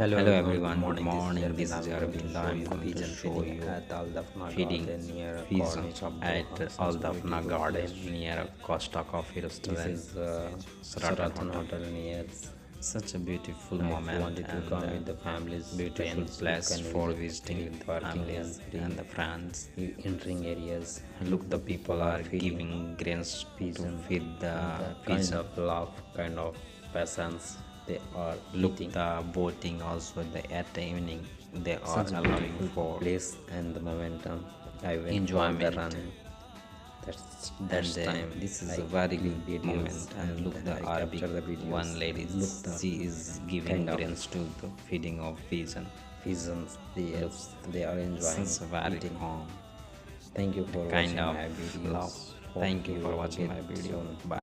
Hello Hello everyone, good everyone, good morning. This is morning. Arvind. This is I'm going to Arvind. show I'm you going to pigeon show feeding you at Al Dafna feeding Garden near pigeons Corniche of at Doha. Al Such a Dafna beautiful Garden place. near Costa Coffee This Restaurant, is Saratan Saratan Hotel. Hotel near. Such a beautiful If you moment wanted to and come with the families, beautiful friends, you place can for visit visiting free with the parking and families free and the friends. entering areas. Look, the The people people are are feeding giving grains to pigeon feed with the the kind pigeon. of love, kind of patience they are Look, eating. the boating also at the evening they are Such a allowing beautiful for place and the momentum. I went for the enjoyment, run. That's and time this is I a very click good videos moment. And look, and the I Arabic capture the videos. one lady, Look the she is giving kind of grains to the feeding of pigeon. pigeons Look, they are enjoying such a very eating. calm, Thank you the for kind watching of my love. videos. Hope Thank you for you watching get my video. soon. Bye.